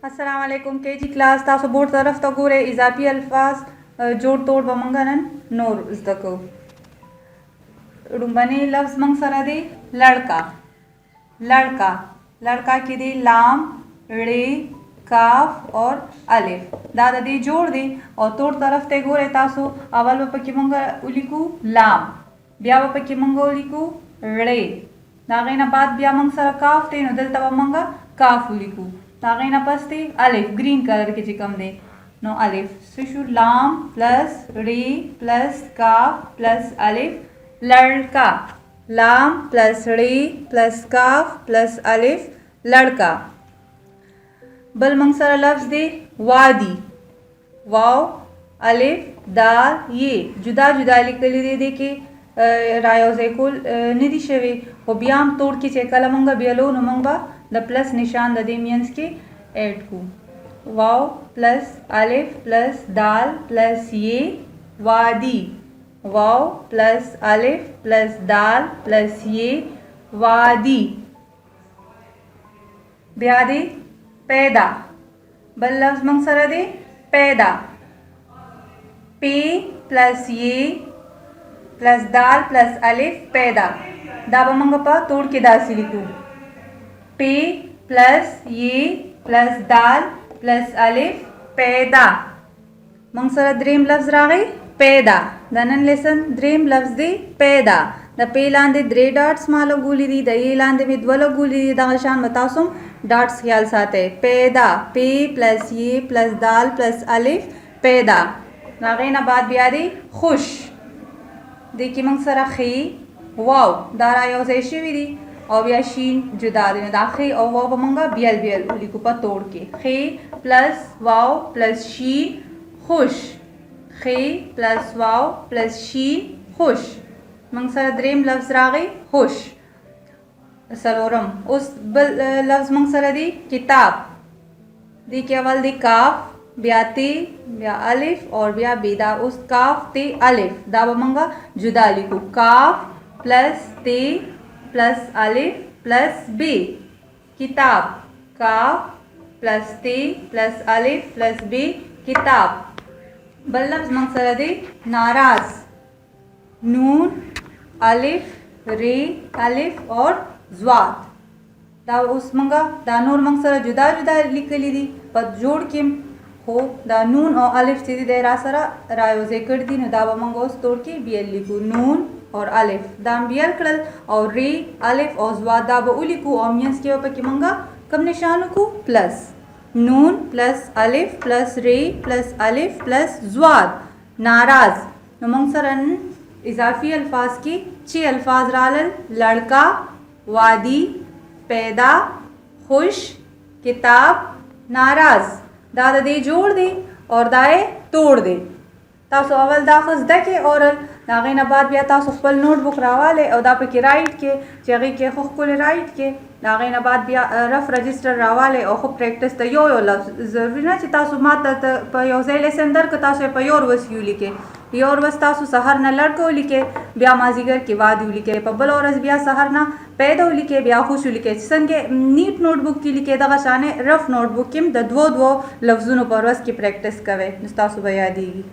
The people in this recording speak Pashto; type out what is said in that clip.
अस्सलाम वालेकुम KG class تاسو بورډ طرف ته ګورئ اضافي الفاظ جوړ توړ به موږ نن نور زده کوو. لومړنی لفظ موږ سره دی لړکا. لړکا لړکا کې دی لام ړې کاف اور الف. دا د دې جوړ دی او توړ طرف ته ګورئ تاسو. اول به پکې موږ ولیکو لام، بیا به پکې موږ ولیکو ړې، د هغې نه بعد بیا موږ سره کاف دی نو دلته به موږ کاف ولیکو. د هغې نه پس دی الف، ګرین کلر کې چې کوم دی نو الف. څه شو؟ لام پلس ړې پلس کاف پلس الف لړکا. لام پلس ړې پلس کاف پلس الف لړکا. بل موږ سره لفظ دی وادي. واو الف دال یې جدا جدا لیکلی دی. دې کې رایوځای کول نه دي شوي، خو بیا هم توړ کې چې کله موږ بیلو نو موږ به د پلس نشان د دې مینځ کې ایډ کو. واو پلس الف پلس دال پلس یې وادي. واو پلس الف پلس دال پلس یې وادي. بیا دی پیدا. بل لفظ موږ سره دی پیدا. پی پلس یې پلس دال پلس الف پیدا. دا به موږ په توړ کې داسې لیکو. پی پلس یې پلس دال پلس الف پیدا. موږ سره دریم لفظ راغی پیدا. د نن لیسن دریم لفظ دی پیدا. د پی لاندې درې ډاټس ما لګولي دي، د یې لاندې مې دوه لګولي دي. دغه شان به تاسو ډاټس خیال ساتئ. پیدا پی پلس یې پلس دال پلس الف پیدا. د هغې نه بعد بیا دی خوش. دې کې موږ سره خې واو دا را یو ځای شوي دي او بیا شین جدا دی. نو دا خې او واو به موږ بیل بیل ولیکو په توړ کې. خې پلس واو پلس شین خوش. خې پلس واو پلس شین خوش. موږ سره دریم لفظ راغی خوش. څلورم اوس بل لفظ موږ سره دی کتاب. دې کې اول دی کاف بیا تی بیا الف اور بیا بی. دا اوس کاف تی الف دا به موږ جدا لیکو. کاف پلس تی پلس الف پلس بی کتاب. کاف پلس تی پلس الف پلس بی کتاب. بل لفظ موږ سره دی ناراض. نون الف ری الف اور زوات. دا اوس موږ دا نور موږ سره جدا جدا لیکلي دي په جوړ کې، خو دا نون او الف چې دی را سره رایوځای کړي دي. نو دا به موږ اوس توړ کې بیل لیکو. نون اور الف دا بیل کړل او ری الف او زوات دا به ولیکو او مینځ کې به پکې موږ کوم نشان وکړو؟ پلس. نون پلس الف پلس ری پلس الف پلس زوات ناراض. نو موږ سره اضافي الفاظ کې 6 الفاظ رالل: لړکا، وادي، پیدا، خوش، کتاب، ناراض. دا د دې جوړ دی اور دا یې توړ دی. تاسو اول دا خو زده کړئ اور د هغې نه بعد بیا تاسو خپل نوټ بک راوالی او دا پکې رایټ کې چې هغې کې خو ښکلې رایټ کې. د هغې نه بعد بیا رف رجسټر راوالی او خو پریکټس ته یو یو لفظ. ضروري نه چې تاسو ما ته په یو ځای لیسن درکړه تاسو یې په یو ورځ کې ولیکئ. یو ورځ تاسو سهار نه لړکه ولیکئ، بیا مازدیګر کې وادي ولیکئ، په بله ورځ بیا سهار نه پیدا ولیکئ، بیا خوش ولیکئ. چې څنګه نیټ نوټ بک کې لیکئ دغه شانې رف نوټ بک کې هم د دوو لفظونو په ورځ کې پریکټس کوئ نو ستاسو به یادېږي.